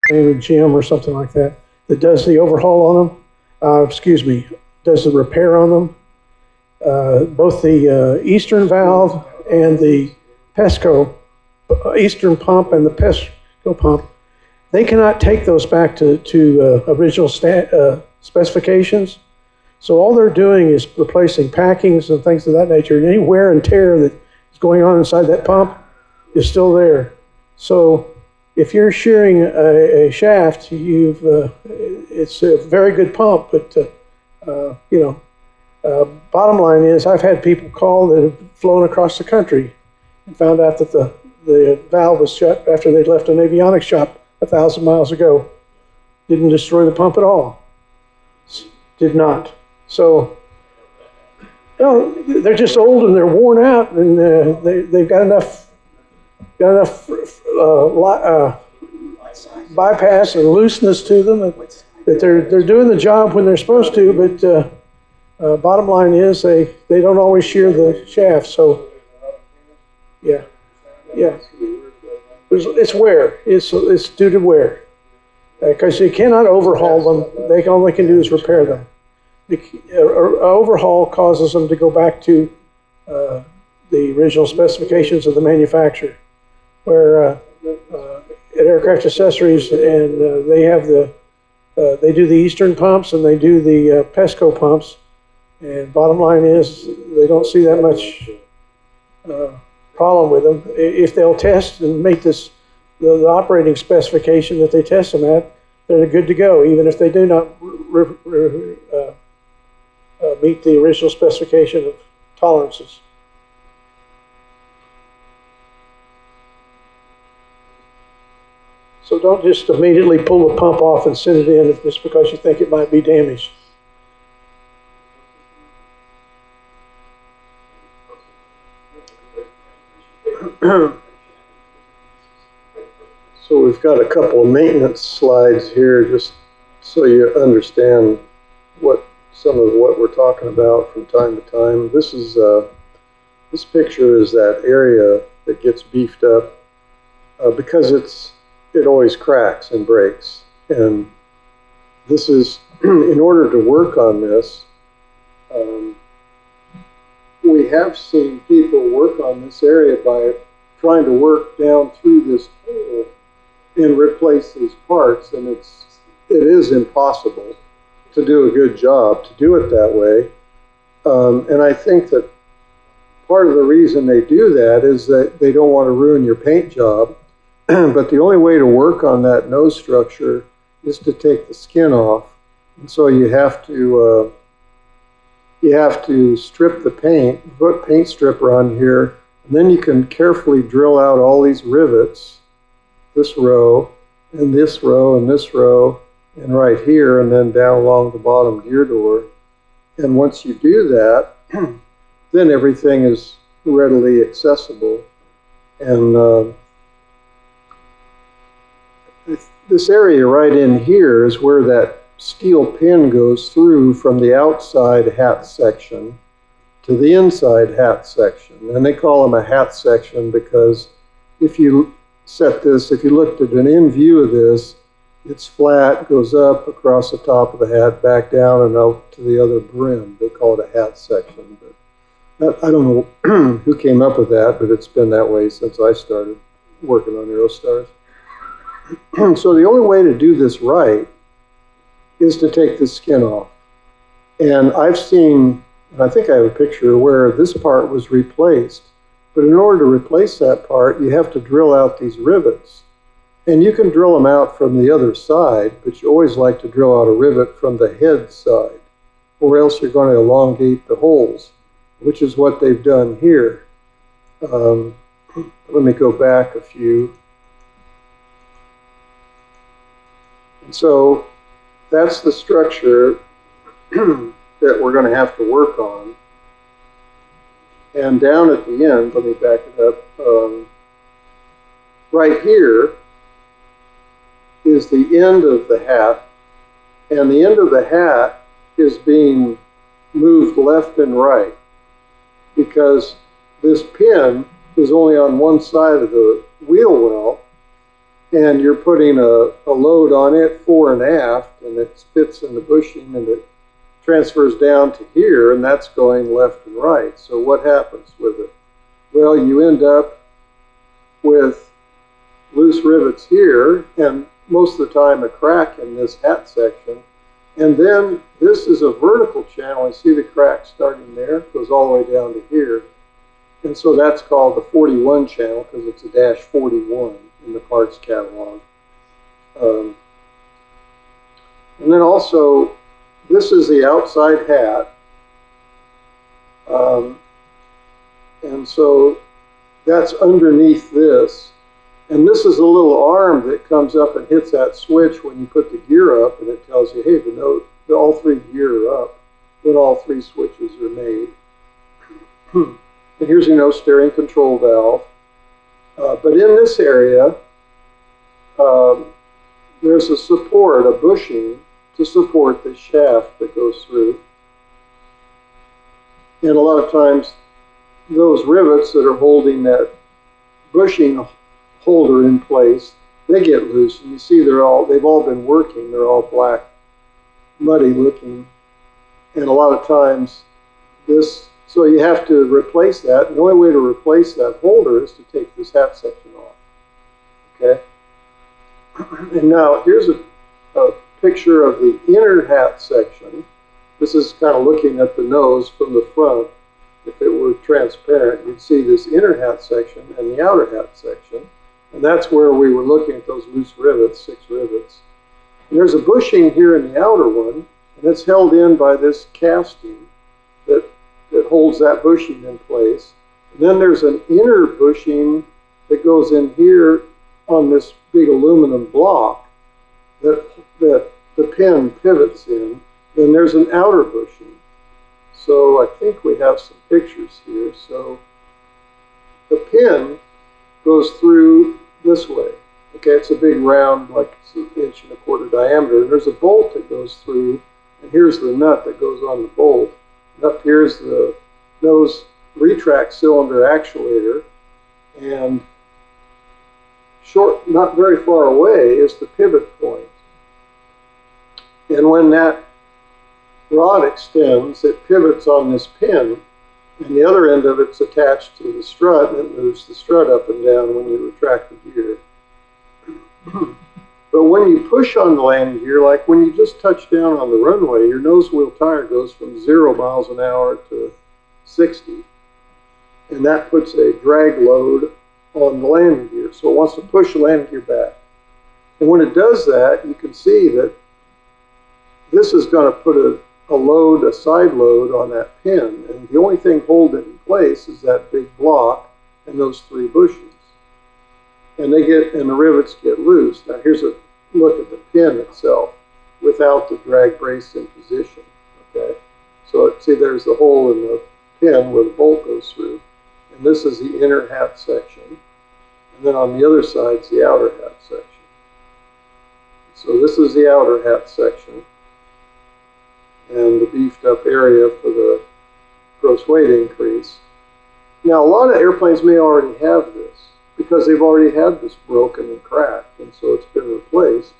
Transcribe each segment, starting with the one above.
name of Jim or something like that, that does the overhaul on them, does the repair on them. Both the eastern valve and the PESCO, eastern pump and the PESCO pump, they cannot take those back to original specifications. So all they're doing is replacing packings and things of that nature, and any wear and tear that is going on inside that pump is still there. So if you're shearing a shaft, it's a very good pump, but bottom line is I've had people call that have flown across the country and found out that the valve was shut after they'd left an avionics shop 1,000 miles ago. Didn't destroy the pump at all. Did not. So, they're just old and they're worn out, and they've got enough bypass and looseness to them that they're doing the job when they're supposed to. But bottom line is they don't always shear the shaft. So, yeah. It's wear. It's due to wear, because you cannot overhaul them. All they can do is repair them. The overhaul causes them to go back to the original specifications of the manufacturer, where at Aircraft Accessories, and they do the eastern pumps and they do the PESCO pumps, and bottom line is they don't see that much problem with them. If they'll test and make this the operating specification that they test them at, they're good to go, even if they do not meet the original specification of tolerances. So don't just immediately pull the pump off and send it in just because you think it might be damaged. So we've got a couple of maintenance slides here just so you understand some of what we're talking about from time to time. This picture is that area that gets beefed up because it always cracks and breaks. And this is, in order to work on this, we have seen people work on this area by trying to work down through this hole and replace these parts, and it is impossible to do a good job to do it that way. And I think that part of the reason they do that is that they don't want to ruin your paint job. But the only way to work on that nose structure is to take the skin off. And so you have to strip the paint, put paint stripper on here, and then you can carefully drill out all these rivets, this row, and this row, and this row, and right here, and then down along the bottom gear door. And once you do that, then everything is readily accessible. And this area right in here is where that steel pin goes through from the outside hat section to the inside hat section. And they call them a hat section because if you looked at an in view of this, it's flat, goes up across the top of the hat, back down and out to the other brim. They call it a hat section. But I don't know who came up with that, but it's been that way since I started working on Aerostars. So the only way to do this right is to take the skin off. And I've seen, and I think I have a picture where this part was replaced. But in order to replace that part, you have to drill out these rivets. And you can drill them out from the other side, but you always like to drill out a rivet from the head side, or else you're going to elongate the holes, which is what they've done here. Let me go back a few. And so that's the structure that we're going to have to work on. And down at the end, let me back it up, right here is the end of the hat, and the end of the hat is being moved left and right because this pin is only on one side of the wheel well, and you're putting a load on it fore and aft, and it fits in the bushing, and it transfers down to here, and that's going left and right. So what happens with it? Well, you end up with loose rivets here, and most of the time a crack in this hat section. And then this is a vertical channel. You see the crack starting there, it goes all the way down to here. And so that's called the 41 channel because it's a dash 41 in the parts catalog. And then also, this is the outside hat. And so that's underneath this. And this is a little arm that comes up and hits that switch when you put the gear up, and it tells you, hey, all three gear are up. Then all three switches are made. And here's your steering control valve. But in this area, there's a support, a bushing, to support the shaft that goes through. And a lot of times, those rivets that are holding that bushing holder in place, they get loose. And you see they've all been working. They're all black, muddy looking. And a lot of times, so you have to replace that. And the only way to replace that holder is to take this hat section off. Okay? And now here's a picture of the inner hat section. This is kind of looking at the nose from the front. If it were transparent, you'd see this inner hat section and the outer hat section. And that's where we were looking at those loose rivets, 6 rivets. And there's a bushing here in the outer one, and it's held in by this casting that holds that bushing in place. And then there's an inner bushing that goes in here on this big aluminum block that the pin pivots in. Then there's an outer bushing. So I think we have some pictures here. So the pin goes through this way. Okay, it's a big round, like it's 1.25 inch diameter. And there's a bolt that goes through, and here's the nut that goes on the bolt. And up here's the nose retract cylinder actuator, and short, not very far away, is the pivot point. And when that rod extends, it pivots on this pin, and the other end of it's attached to the strut, and it moves the strut up and down when you retract the gear. But when you push on the landing gear, like when you just touch down on the runway, your nose wheel tire goes from 0 miles an hour to 60. And that puts a drag load on the landing gear. So it wants to push the landing gear back. And when it does that, you can see that this is going to put a load, a side load on that pin. And the only thing holding it in place is that big block and those 3 bushings. And the rivets get loose. Now here's a look at the pin itself without the drag brace in position. Okay, so see there's the hole in the pin where the bolt goes through, and this is the inner hat section, and then on the other side is the outer hat section. So this is the outer hat section, and the beefed up area for the gross weight increase. Now a lot of airplanes may already have this, because they've already had this broken and cracked, and so it's been replaced.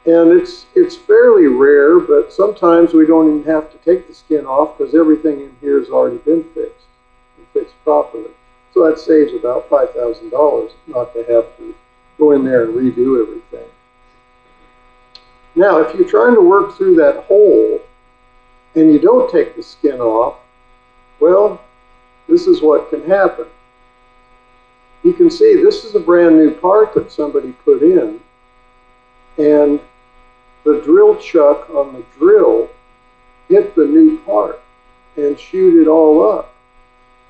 And it's fairly rare, but sometimes we don't even have to take the skin off because everything in here has already been fixed and fixed properly. So that saves about $5,000 not to have to go in there and redo everything. Now, if you're trying to work through that hole and you don't take the skin off, well, this is what can happen. You can see this is a brand new part that somebody put in, and the drill chuck on the drill hit the new part and shoot it all up.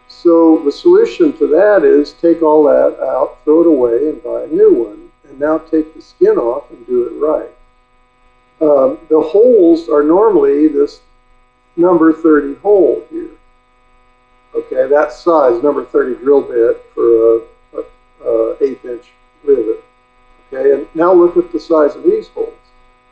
So the solution to that is take all that out, throw it away, and buy a new one, and now take the skin off and do it right. The holes are normally this number 30 hole here. Okay, that size, number 30 drill bit for a 1/8 inch rivet. Okay, and now look at the size of these holes.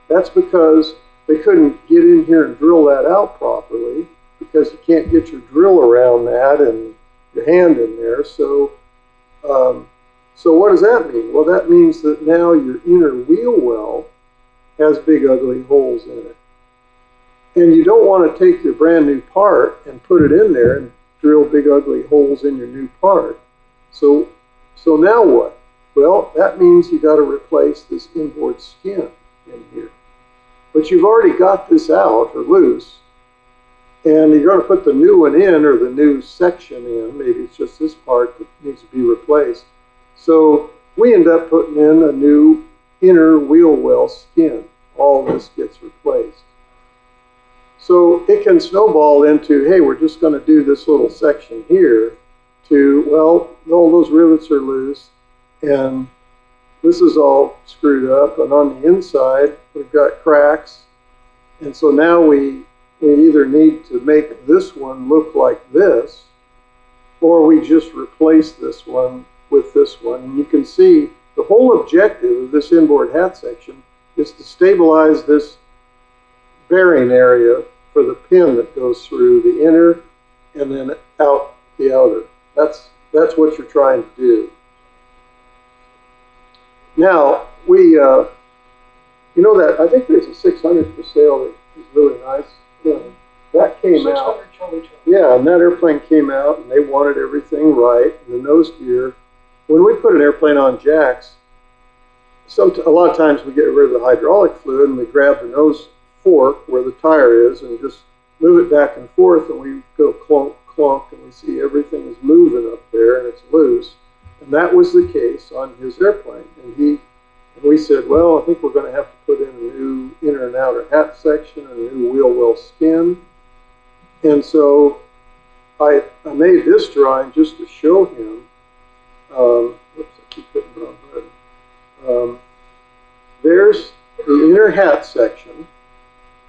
That's because they couldn't get in here and drill that out properly, because you can't get your drill around that and your hand in there. So So what does that mean? Well, that means that now your inner wheel well has big ugly holes in it. And you don't want to take your brand new part and put it in there and drill big ugly holes in your new part. So now what? Well, that means you got to replace this inboard skin in here. But you've already got this out or loose, and you're going to put the new one in, or the new section in. Maybe it's just this part that needs to be replaced. So we end up putting in a new inner wheel well skin. All this gets replaced. So it can snowball into, hey, we're just going to do this little section here, to, well, all those rivets are loose, and this is all screwed up, and on the inside we've got cracks, and so now we either need to make this one look like this, or we just replace this one with this one. And you can see the whole objective of this inboard hat section is to stabilize this bearing area for the pin that goes through the inner and then out the outer. That's what you're trying to do. Now, you know that, I think there's a 600 for sale that is really nice. Yeah, that came out. Yeah, and that airplane came out and they wanted everything right. And the nose gear, when we put an airplane on jacks, a lot of times we get rid of the hydraulic fluid and we grab the nose fork where the tire is and just move it back and forth, and we go clunk, clunk, and we see everything is moving up there and it's loose. And that was the case on his airplane. And we said, well, I think we're going to have to put in a new inner and outer hat section and a new wheel well skin. And so I made this drawing just to show him. Whoops, I keep hitting the wrong button. There's the inner hat section,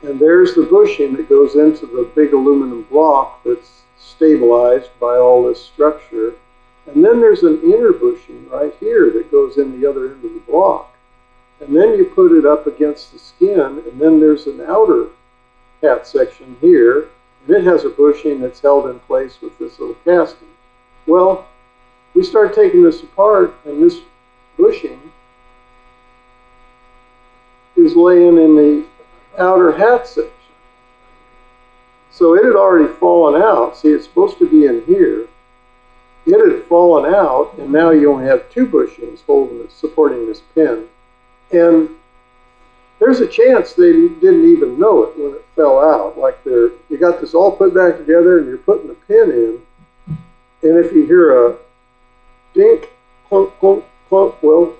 and there's the bushing that goes into the big aluminum block that's stabilized by all this structure. And then there's an inner bushing right here that goes in the other end of the block. And then you put it up against the skin, and then there's an outer hat section here, and it has a bushing that's held in place with this little casting. Well, we start taking this apart, and this bushing is laying in the outer hat section. So it had already fallen out. See, it's supposed to be in here. It had fallen out, and now you only have two bushings holding it, supporting this pin. And there's a chance they didn't even know it when it fell out. Like you got this all put back together, and you're putting the pin in, and if you hear a dink, clunk, clunk, clunk, well,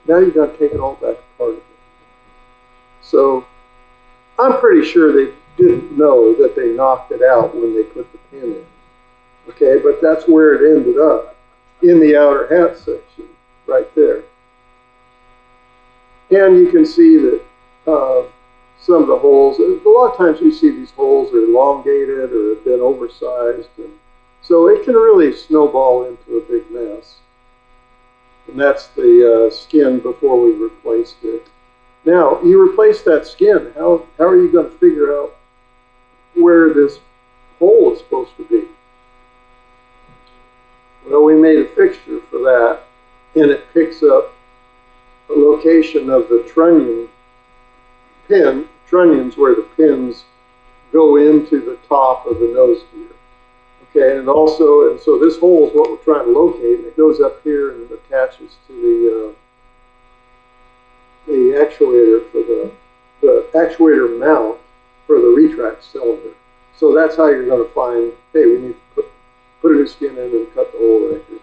now you got to take it all back apart again. So I'm pretty sure they didn't know that they knocked it out when they put the pin in. Okay, but that's where it ended up, in the outer hat section, right there. And you can see that some of the holes, a lot of times we see these holes are elongated or have been oversized, and so it can really snowball into a big mess. And that's the skin before we replaced it. Now, you replace that skin, how are you going to figure out where this hole is supposed to be? Well, we made a fixture for that, and it picks up the location of the trunnion pin, trunnions where the pins go into the top of the nose gear. Okay, and so this hole is what we're trying to locate, and it goes up here and attaches to the actuator for the actuator mount for the retract cylinder. So that's how you're going to find, hey, we need to put a new skin in and cut the hole right here.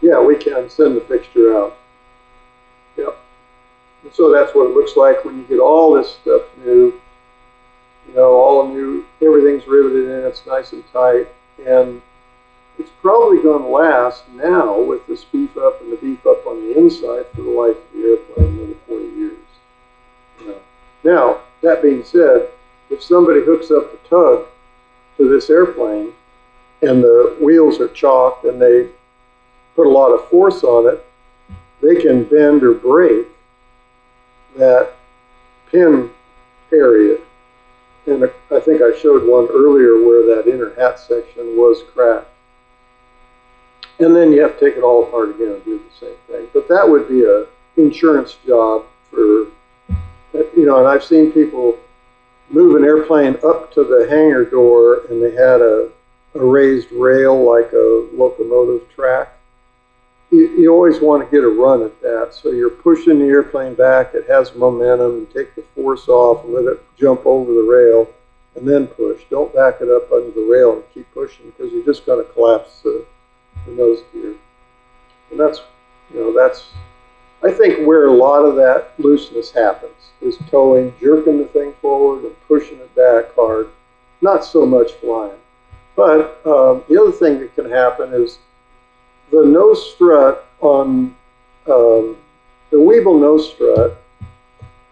Yeah, we can send the fixture out. Yep. And so that's what it looks like when you get all this stuff new. You know, all new, everything's riveted in, it's nice and tight, and it's probably going to last now with this beef up and the beef up on the inside for the life of the airplane, another 40 years. You know. Now, that being said, if somebody hooks up the tug to this airplane and the wheels are chalked and they put a lot of force on it, they can bend or break that pin area. And I think I showed one earlier where that inner hat section was cracked. And then you have to take it all apart again and do the same thing. But that would be a insurance job for, you know, and I've seen people move an airplane up to the hangar door and they had a raised rail like a locomotive track. You always want to get a run at that. So you're pushing the airplane back, it has momentum, you take the force off, let it jump over the rail, and then push. Don't back it up under the rail and keep pushing because you're just going to collapse the nose gear. And that's, you know, that's, I think where a lot of that looseness happens is towing, jerking the thing forward and pushing it back hard, not so much flying. But the other thing that can happen is the nose strut on the Weeble nose strut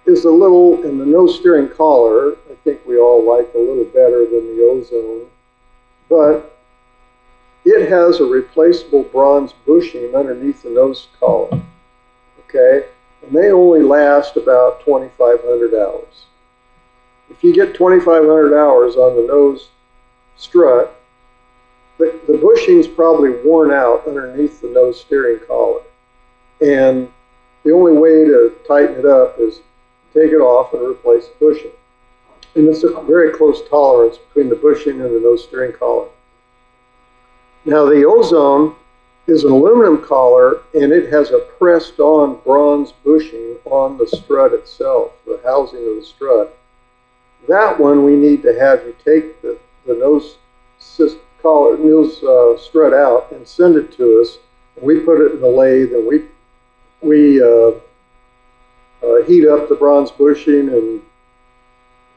is a little, and the nose steering collar, I think we all like a little better than the Ozone, but it has a replaceable bronze bushing underneath the nose collar, okay? And they only last about 2,500 hours. If you get 2,500 hours on the nose strut, the bushing's probably worn out underneath the nose steering collar. And the only way to tighten it up is take it off and replace the bushing. And it's a very close tolerance between the bushing and the nose steering collar. Now the Ozone is an aluminum collar and it has a pressed on bronze bushing on the strut itself, the housing of the strut. That one we need to have you take the nose collar, nose strut out and send it to us. And we put it in the lathe and we heat up the bronze bushing and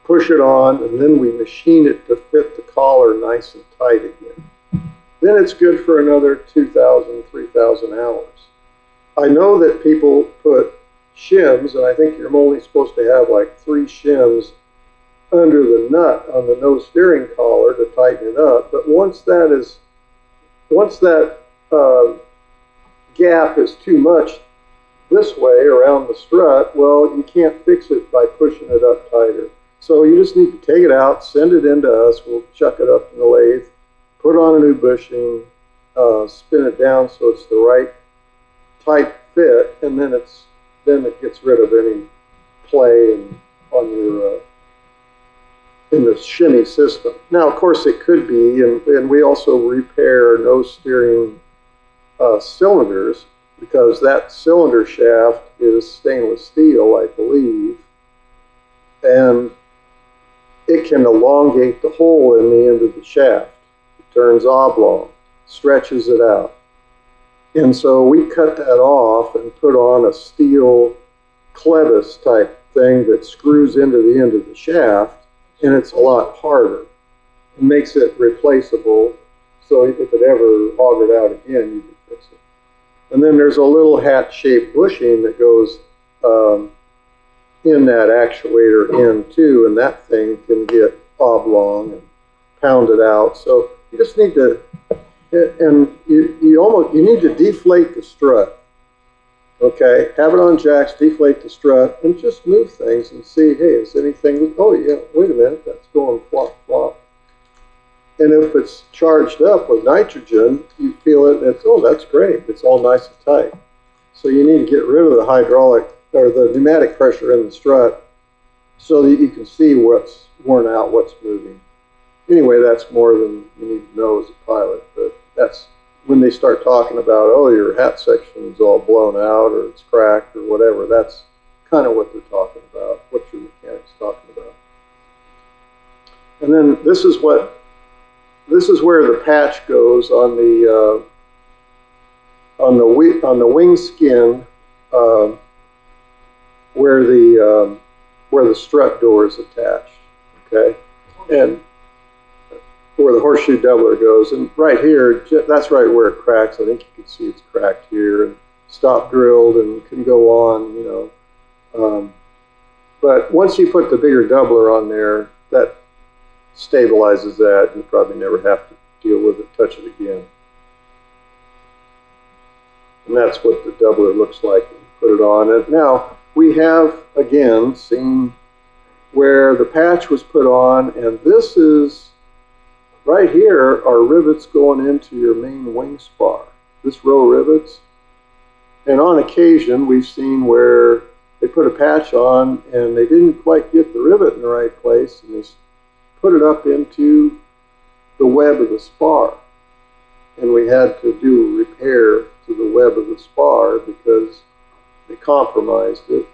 push it on, and then we machine it to fit the collar nice and tight again. Then it's good for another 2,000, 3,000 hours. I know that people put shims, and I think you're only supposed to have like 3 shims under the nut on the nose steering collar to tighten it up. But once that gap is too much this way around the strut, well, you can't fix it by pushing it up tighter. So you just need to take it out, send it into us, we'll chuck it up in the lathe, put on a new bushing, spin it down so it's the right tight fit, and then it gets rid of any play on your in the shimmy system. Now, of course, it could be, and we also repair nose steering cylinders, because that cylinder shaft is stainless steel, I believe, and it can elongate the hole in the end of the shaft. It turns oblong, stretches it out. And so we cut that off and put on a steel clevis type thing that screws into the end of the shaft, and it's a lot harder. It makes it replaceable, so if it ever augered out again, you can fix it. And then there's a little hat-shaped bushing that goes in that actuator end too, and that thing can get oblong and pounded out. So you just need to, and you need to deflate the strut. Okay, have it on jacks, deflate the strut, and just move things and see, hey, is anything, oh yeah, wait a minute, that's going flop, flop. And if it's charged up with nitrogen, you feel it, and it's, oh, that's great, it's all nice and tight. So you need to get rid of the hydraulic, or the pneumatic pressure in the strut so that you can see what's worn out, what's moving. Anyway, that's more than you need to know as a pilot, but that's when they start talking about, oh, your hat section's all blown out or it's cracked or whatever, that's kind of what they're talking about, what your mechanic's talking about. And then this is where the patch goes on the wing skin, where the strut door is attached, okay, and where the horseshoe doubler goes, and right here, that's right where it cracks. I think you can see it's cracked here, and stop drilled, and can go on, you know. But once you put the bigger doubler on there, that stabilizes that, and you probably never have to deal with it, touch it again. And that's what the doubler looks like when you put it on. And now we have again seen where the patch was put on, and this is, right here are rivets going into your main wing spar. This row rivets. And on occasion, we've seen where they put a patch on and they didn't quite get the rivet in the right place, and they put it up into the web of the spar. And we had to do a repair to the web of the spar because they compromised it.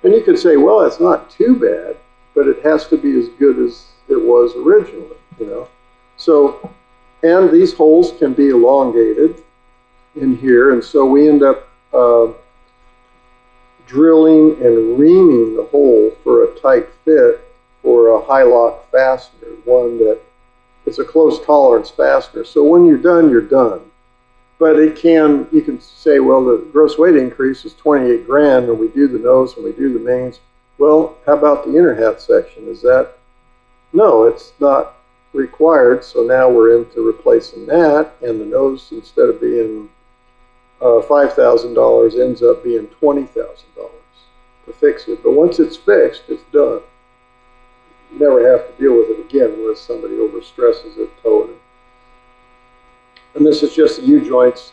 And you could say, well, it's not too bad, but it has to be as good as it was originally, you know. So, and these holes can be elongated in here, and so we end up drilling and reaming the hole for a tight fit for a high lock fastener, one that is a close tolerance fastener. So when you're done, you're done. But it can, you can say, well, the gross weight increase is 28 grand when we do the nose, when we do the mains. Well, how about the inner hat section? Is that? No, it's not required. So now we're into replacing that, and the nose, instead of being $5,000, ends up being $20,000 to fix it. But once it's fixed, it's done. You never have to deal with it again unless somebody overstresses it totally. And this is just the U-joints.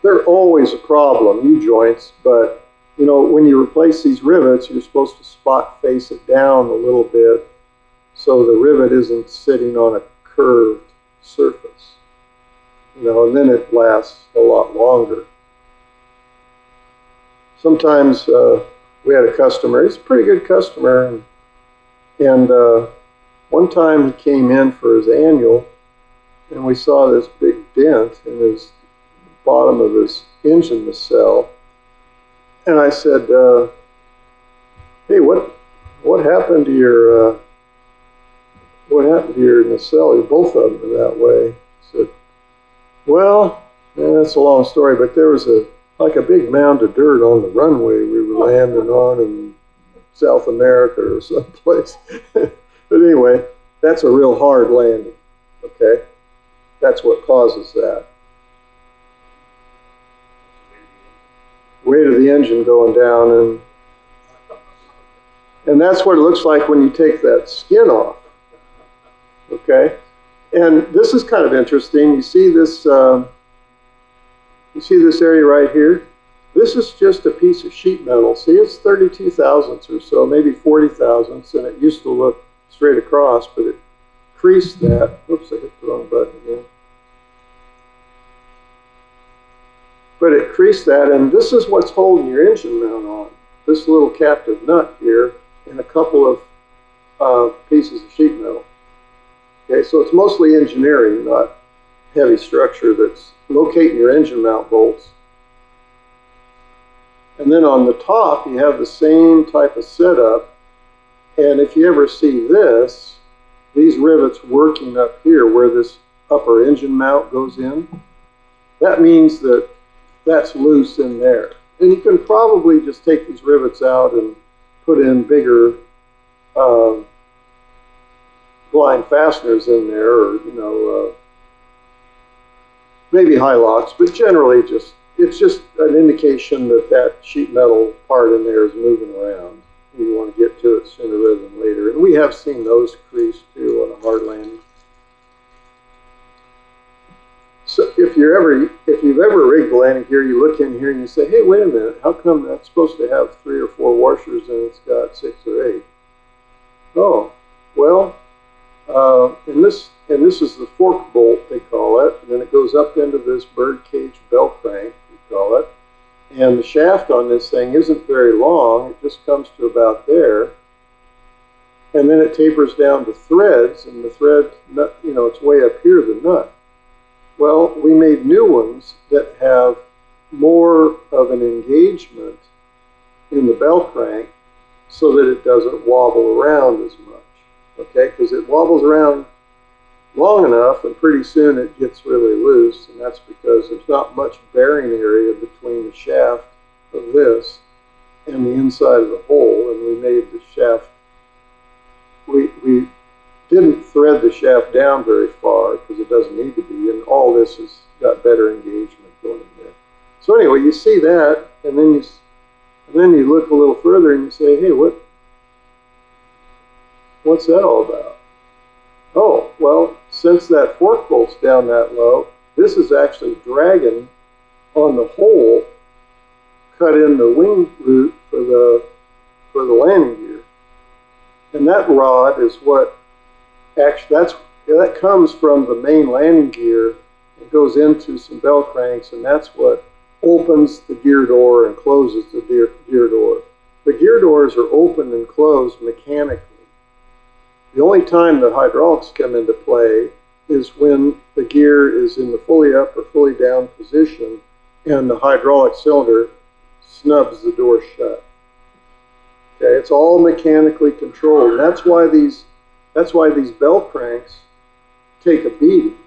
They're always a problem, U-joints, but you know, when you replace these rivets, you're supposed to spot face it down a little bit so the rivet isn't sitting on a curved surface. You know, and then it lasts a lot longer. Sometimes we had a customer, he's a pretty good customer, and one time he came in for his annual, and we saw this big dent in his bottom of his engine nacelle. And I said, hey, what happened to your nacelle? Both of them are that way. I said, well, that's a long story, but there was like a big mound of dirt on the runway we were landing on in South America or someplace. But anyway, that's a real hard landing, okay? That's what causes that. Weight of the engine going down, and that's what it looks like when you take that skin off, okay? And this is kind of interesting. You see this area right here? This is just a piece of sheet metal. See, it's 32 thousandths or so, maybe 40 thousandths, and it used to look straight across, but it creased that. Oops, I hit the wrong button again. But it creased that, and this is what's holding your engine mount on. This little captive nut here, and a couple of pieces of sheet metal. Okay, so it's mostly engineering, not heavy structure that's locating your engine mount bolts. And then on the top, you have the same type of setup. And if you ever see this, these rivets working up here where this upper engine mount goes in, that means that that's loose in there. And you can probably just take these rivets out and put in bigger blind fasteners in there, or you know, maybe high locks, but generally it's just an indication that that sheet metal part in there is moving around. You want to get to it sooner rather than later. And we have seen those crease too on a hard landing. So if you've ever rigged a landing gear, you look in here and you say, hey, wait a minute, how come that's supposed to have 3 or 4 washers and it's got 6 or 8? Oh, well, and this is the fork bolt, they call it, and then it goes up into this bird cage bell crank, we call it. And the shaft on this thing isn't very long, it just comes to about there. And then it tapers down to threads, and the thread, you know, it's way up here, the nut. Well, we made new ones that have more of an engagement in the bell crank so that it doesn't wobble around as much, okay? Because it wobbles around long enough and pretty soon it gets really loose, and that's because there's not much bearing area between the shaft of this and the inside of the hole, and we made the shaft, we didn't thread the shaft down very far because it doesn't need to be, and all this has got better engagement going in there. So anyway, you see that, and then you look a little further and you say, hey, What's that all about? Oh, well, since that fork bolt's down that low, this is actually dragging on the hole cut in the wing root for the landing gear. And that rod is what actually, that comes from the main landing gear. It goes into some bell cranks, and that's what opens the gear door and closes the gear door. The gear doors are open and closed mechanically. The only time the hydraulics come into play is when the gear is in the fully up or fully down position and the hydraulic cylinder snubs the door shut. Okay, it's all mechanically controlled. And that's why these bell cranks take a beating.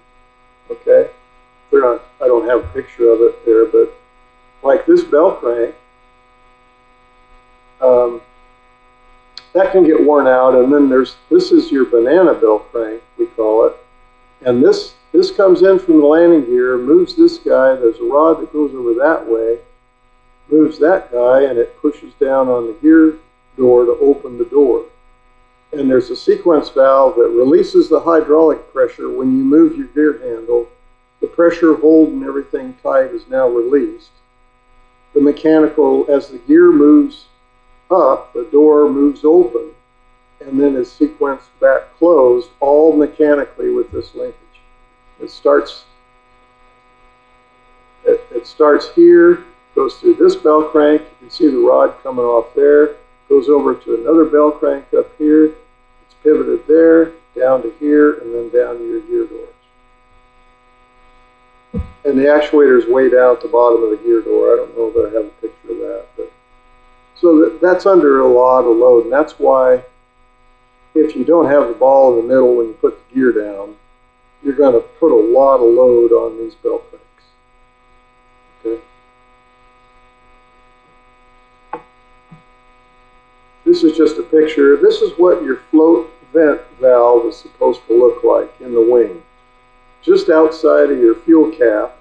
Okay, they're not. I don't have a picture of it there, but like this bell crank, that can get worn out. And then this is your banana bell crank, we call it, and this comes in from the landing gear, moves this guy. There's a rod that goes over that way, moves that guy, and it pushes down on the gear door to open the door. And there's a sequence valve that releases the hydraulic pressure when you move your gear handle. The pressure holding everything tight is now released. The mechanical, as the gear moves up, the door moves open and then is sequenced back closed, all mechanically with this linkage. It starts here, goes through this bell crank. You can see the rod coming off there, goes over to another bell crank up here. It's pivoted there, down to here, and then down to your gear doors. And the actuator is way down at the bottom of the gear door. I don't know if I have a picture of that, but so that's under a lot of load, and that's why if you don't have the ball in the middle when you put the gear down, you're going to put a lot of load on these bell cranks. Okay. This is just a picture. This is what your float vent valve is supposed to look like in the wing, just outside of your fuel cap.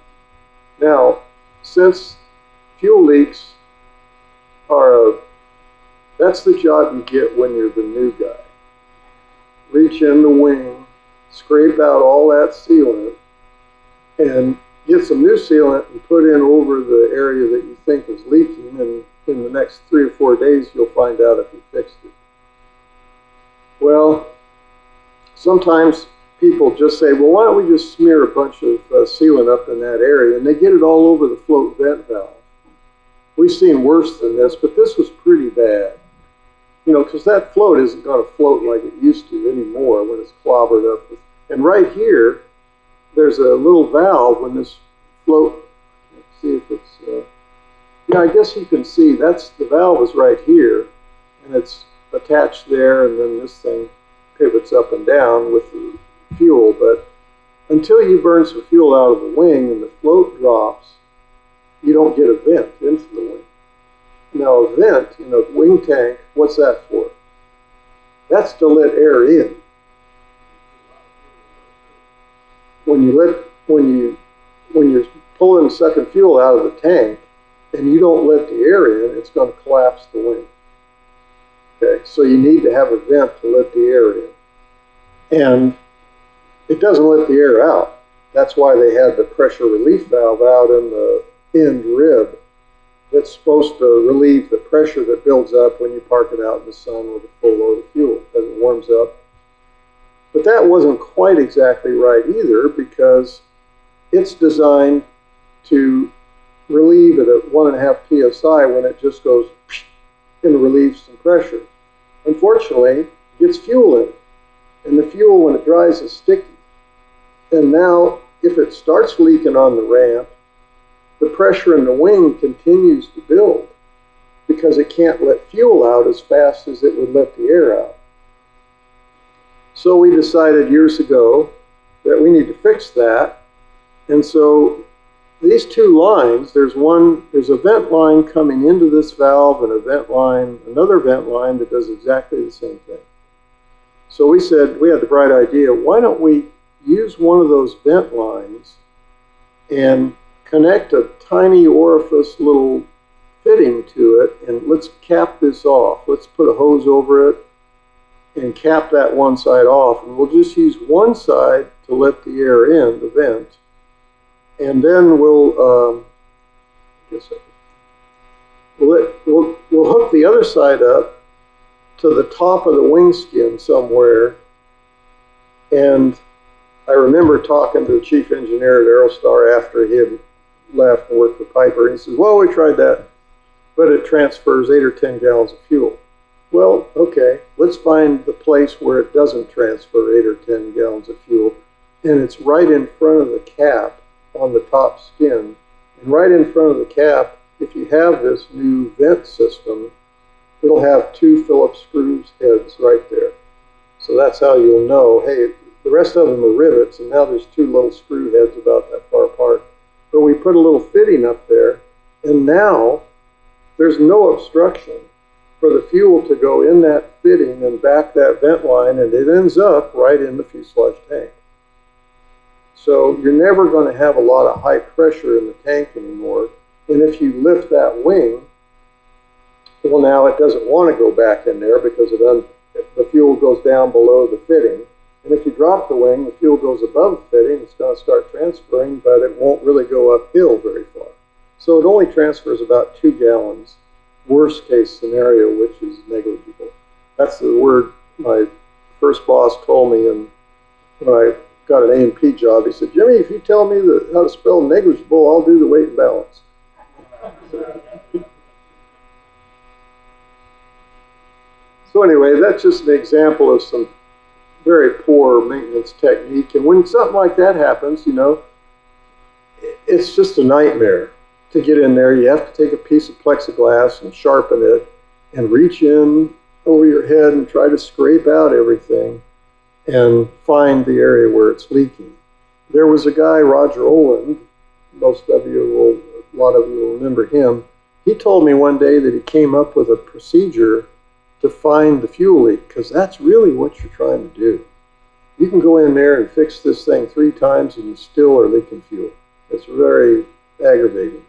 Now, since fuel leaks that's the job you get when you're the new guy. Reach in the wing, scrape out all that sealant, and get some new sealant and put in over the area that you think is leaking, and in the next 3 or 4 days you'll find out if you fixed it. Well, sometimes people just say, well, why don't we just smear a bunch of sealant up in that area, and they get it all over the float vent valve. We've seen worse than this, but this was pretty bad. You know, because that float isn't going to float like it used to anymore when it's clobbered up. And right here, there's a little valve when this float, let's see if it's, yeah, I guess you can see the valve is right here, and it's attached there, and then this thing pivots up and down with the fuel. But until you burn some fuel out of the wing and the float drops, you don't get a vent into the wing. Now a vent in a wing tank, what's that for? That's to let air in. When you're pulling sucking fuel out of the tank and you don't let the air in, it's going to collapse the wing. Okay, so you need to have a vent to let the air in. And it doesn't let the air out. That's why they had the pressure relief valve out in the end rib. That's supposed to relieve the pressure that builds up when you park it out in the sun with a full load of fuel as it warms up. But that wasn't quite exactly right either, because it's designed to relieve it at 1.5 psi when it just goes and relieves some pressure. Unfortunately, it gets fuel in it, and the fuel, when it dries, is sticky. And now, if it starts leaking on the ramp, the pressure in the wing continues to build because it can't let fuel out as fast as it would let the air out. So we decided years ago that we need to fix that. And so these two lines, there's a vent line coming into this valve and another vent line that does exactly the same thing. So we said, we had the bright idea, why don't we use one of those vent lines and connect a tiny orifice little fitting to it, and let's cap this off. Let's put a hose over it and cap that one side off, and we'll just use one side to let the air in, the vent, and then we'll hook the other side up to the top of the wing skin somewhere. And I remember talking to the chief engineer at Aerostar after he had left and worked for Piper, and he says, well, we tried that, but it transfers 8 or 10 gallons of fuel. Well, okay, let's find the place where it doesn't transfer 8 or 10 gallons of fuel, and it's right in front of the cap on the top skin. And right in front of the cap, if you have this new vent system, it'll have 2 Phillips screws heads right there. So that's how you'll know, hey, the rest of them are rivets, and now there's 2 little screw heads about that far apart. But we put a little fitting up there, and now there's no obstruction for the fuel to go in that fitting and back that vent line, and it ends up right in the fuselage tank. So you're never going to have a lot of high pressure in the tank anymore. And if you lift that wing, well, now it doesn't want to go back in there because the fuel goes down below the fitting. And if you drop the wing, the fuel goes above the fitting, it's going to start transferring, but it won't really go uphill very far. So it only transfers about 2 gallons, worst case scenario, which is negligible. That's the word my first boss told me, and when I got an A&P job, he said, Jimmy, if you tell me how to spell negligible, I'll do the weight and balance. So anyway, that's just an example of some very poor maintenance technique. And when something like that happens, you know, it's just a nightmare to get in there. You have to take a piece of plexiglass and sharpen it and reach in over your head and try to scrape out everything and find the area where it's leaking. There was a guy, Roger Oland, a lot of you will remember him. He told me one day that he came up with a procedure to find the fuel leak, because that's really what you're trying to do. You can go in there and fix this thing 3 times and you still are leaking fuel. It's very aggravating.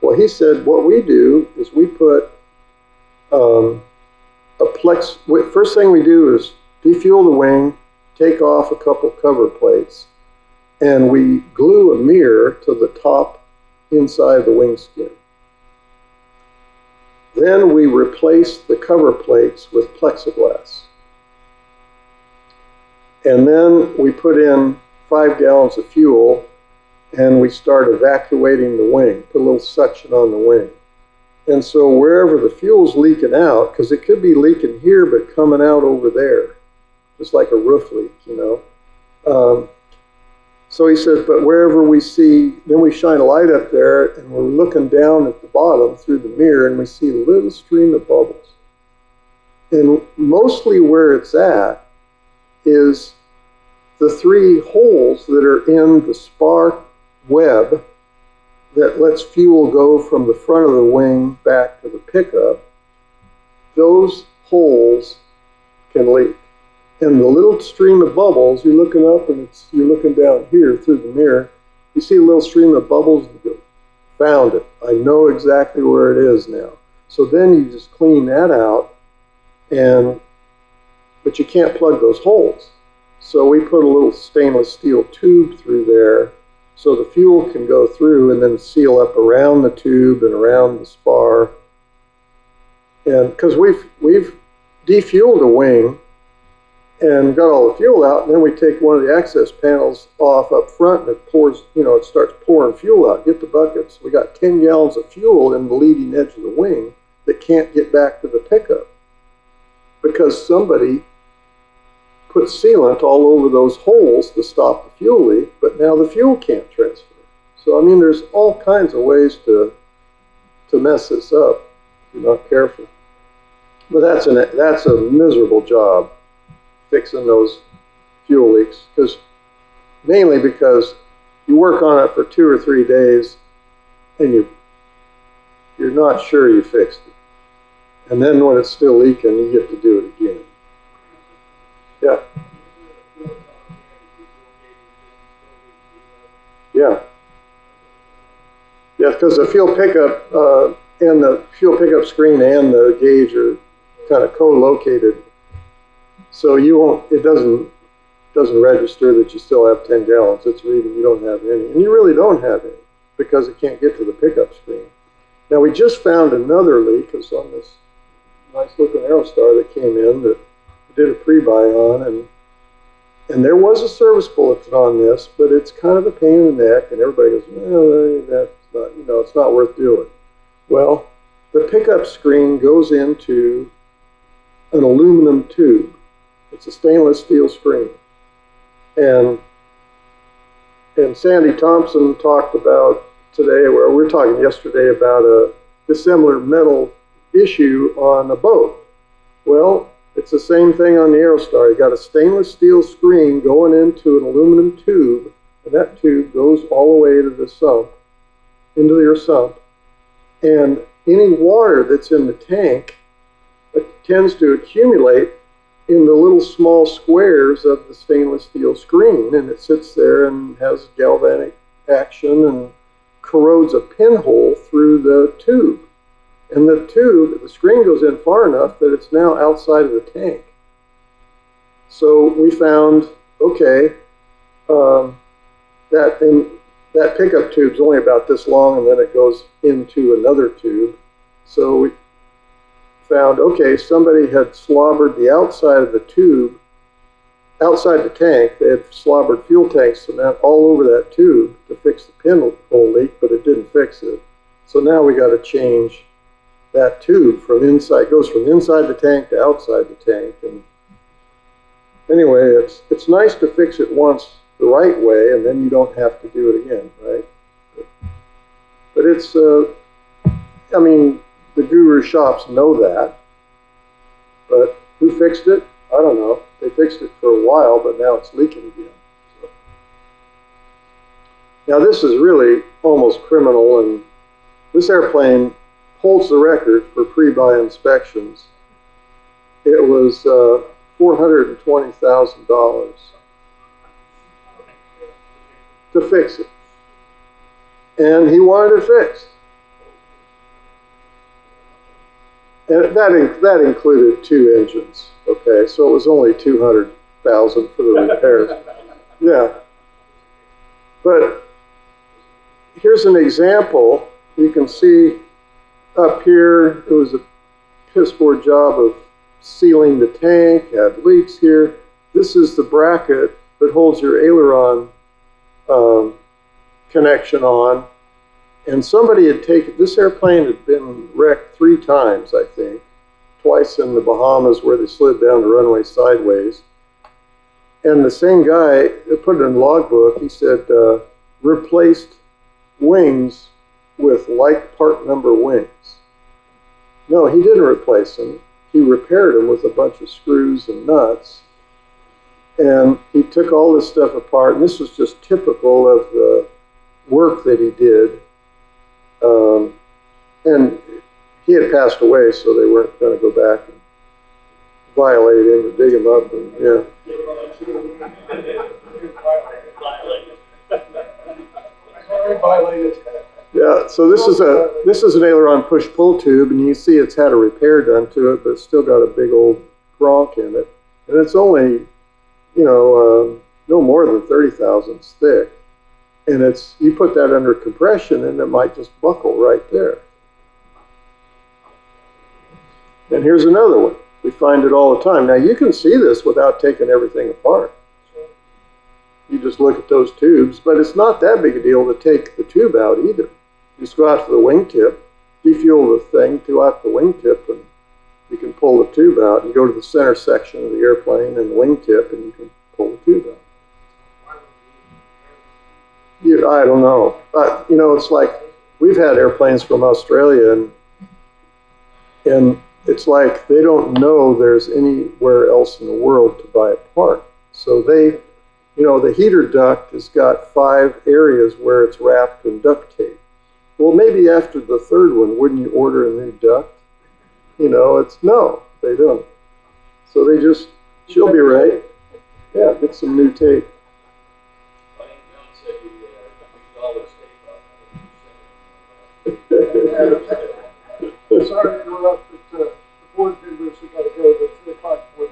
Well, he said what we do is we put first thing we do is defuel the wing, take off a couple cover plates, and we glue a mirror to the top inside the wing skin. Then we replace the cover plates with plexiglass. And then we put in 5 gallons of fuel and we start evacuating the wing, put a little suction on the wing. And so wherever the fuel's leaking out, because it could be leaking here but coming out over there, just like a roof leak, you know. So he says, but wherever we see, then we shine a light up there and we're looking down at the bottom through the mirror and we see a little stream of bubbles. And mostly where it's at is the 3 holes that are in the spar web that lets fuel go from the front of the wing back to the pickup. Those holes can leak. And the little stream of bubbles, you're looking up and you're looking down here through the mirror, you see a little stream of bubbles, you go, found it. I know exactly where it is now. So then you just clean that out, but you can't plug those holes. So we put a little stainless steel tube through there so the fuel can go through and then seal up around the tube and around the spar. And because we've defueled a wing and got all the fuel out, and then we take one of the access panels off up front and it pours, you know, it starts pouring fuel out. Get the buckets. We got 10 gallons of fuel in the leading edge of the wing that can't get back to the pickup because somebody put sealant all over those holes to stop the fuel leak, but now the fuel can't transfer. So, I mean, there's all kinds of ways to mess this up if you're not careful. But that's a miserable job, fixing those fuel leaks, mainly because you work on it for 2 or 3 days and you're not sure you fixed it. And then when it's still leaking, you get to do it again. Yeah. Yeah. Yeah, because the fuel pickup and the fuel pickup screen and the gauge are kind of co-located So you won't, it doesn't register that you still have 10 gallons. It's reading you don't have any. And you really don't have any because it can't get to the pickup screen. Now we just found another leak. It was on this nice looking Aerostar that came in that we did a pre-buy on, and there was a service bulletin on this, but it's kind of a pain in the neck, and everybody goes, oh, that's not, you know, it's not worth doing. Well, the pickup screen goes into an aluminum tube. It's a stainless steel screen. And Sandy Thompson talked about today, or we were talking yesterday about a dissimilar metal issue on a boat. Well, it's the same thing on the Aerostar. You got a stainless steel screen going into an aluminum tube, and that tube goes all the way to the sump, into your sump. And any water that's in the tank tends to accumulate in the little small squares of the stainless steel screen, and it sits there and has galvanic action and corrodes a pinhole through the tube. And the screen goes in far enough that it's now outside of the tank. So we found, okay, that pickup tube's only about this long, and then it goes into another tube. So we found, okay, somebody had slobbered the outside of the tube, outside the tank. They had slobbered fuel tank cement all over that tube to fix the pinhole leak, but it didn't fix it. So now we got to change that tube from inside, goes from inside the tank to outside the tank. And anyway, it's nice to fix it once the right way, and then you don't have to do it again, right? But it's, I mean, the guru shops know that, but who fixed it? I don't know. They fixed it for a while, but now it's leaking again. So. Now this is really almost criminal, and this airplane holds the record for pre-buy inspections. It was $420,000 to fix it. And he wanted it fixed. And that included 2 engines, okay? So it was only $200,000 for the repairs. Yeah. But here's an example. You can see up here, it was a piss poor job of sealing the tank, had leaks here. This is the bracket that holds your aileron connection on. And somebody had taken, this airplane had been wrecked 3 times, I think. Twice in the Bahamas where they slid down the runway sideways. And the same guy put it in the logbook. He said, replaced wings with like part number wings. No, he didn't replace them. He repaired them with a bunch of screws and nuts. And he took all this stuff apart, and this was just typical of the work that he did. And he had passed away, so they weren't going to go back and violate him or dig him up. And, yeah. Yeah, so this is an aileron push-pull tube, and you see it's had a repair done to it, but it's still got a big old gronk in it. And it's only, you know, no more than 30 thousandths thick. And it's, you put that under compression and it might just buckle right there. And here's another one. We find it all the time. Now you can see this without taking everything apart. You just look at those tubes, but it's not that big a deal to take the tube out either. You just go out to the wingtip, defuel the thing, go out to the wingtip, and you can pull the tube out and go to the center section of the airplane and the wingtip, and you can pull the tube out. I don't know. You know, it's like we've had airplanes from Australia, and it's like they don't know there's anywhere else in the world to buy a part. So they, you know, the heater duct has got 5 areas where it's wrapped in duct tape. Well, maybe after the 3rd one, wouldn't you order a new duct? You know, it's no, they don't. So they just, she'll be right. Yeah, get some new tape. Sorry to interrupt, but the board members have got to go to 3 o'clock board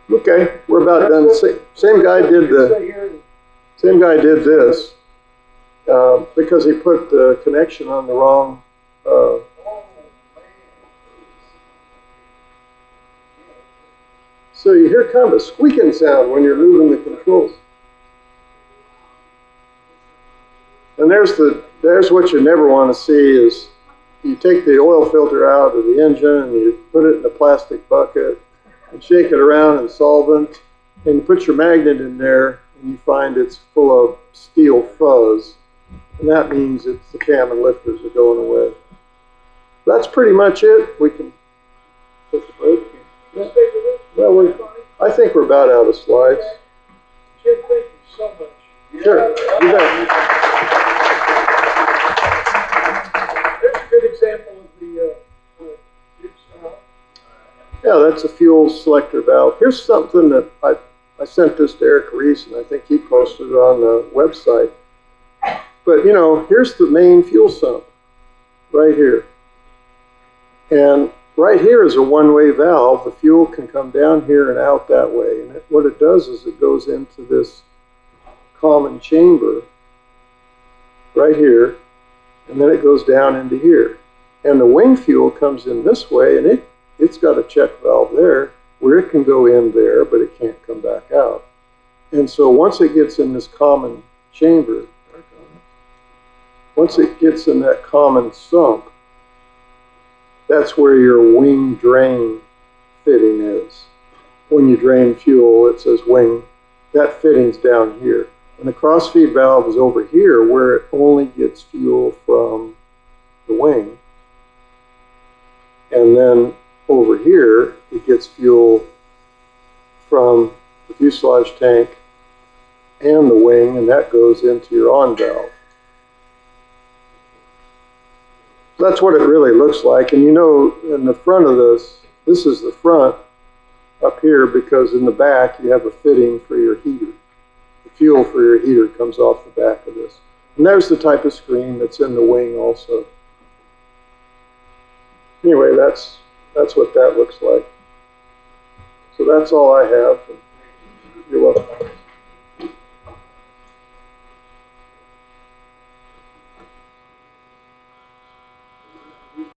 meeting. Okay. same guy did this because he put the connection on the wrong. So you hear kind of a squeaking sound when you're moving the controls. And there's what you never want to see is you take the oil filter out of the engine and you put it in a plastic bucket and shake it around in solvent, and you put your magnet in there and you find it's full of steel fuzz. And that means it's the cam and lifters are going away. That's pretty much it. We can put the break. Yeah. Well, I think we're about out of slides. Jim, thank you so much. Sure, you bet. There's a good example of the Yeah, that's a fuel selector valve. Here's something that I sent this to Eric Reese, and I think he posted it on the website. But, you know, here's the main fuel sump right here. And right here is a one-way valve. The fuel can come down here and out that way. And what it does is it goes into this common chamber right here, and then it goes down into here. And the wing fuel comes in this way, and it's got a check valve there where it can go in there, but it can't come back out. And so once it gets in this common chamber, once it gets in that common sump, that's where your wing drain fitting is. When you drain fuel, it says wing. That fitting's down here. And the crossfeed valve is over here where it only gets fuel from the wing. And then over here, it gets fuel from the fuselage tank and the wing, and that goes into your on valve. That's what it really looks like. And you know, in the front of this is the front up here, because in the back you have a fitting for your heater. The fuel for your heater comes off the back of this. And there's the type of screen that's in the wing also. Anyway, that's what that looks like. So that's all I have.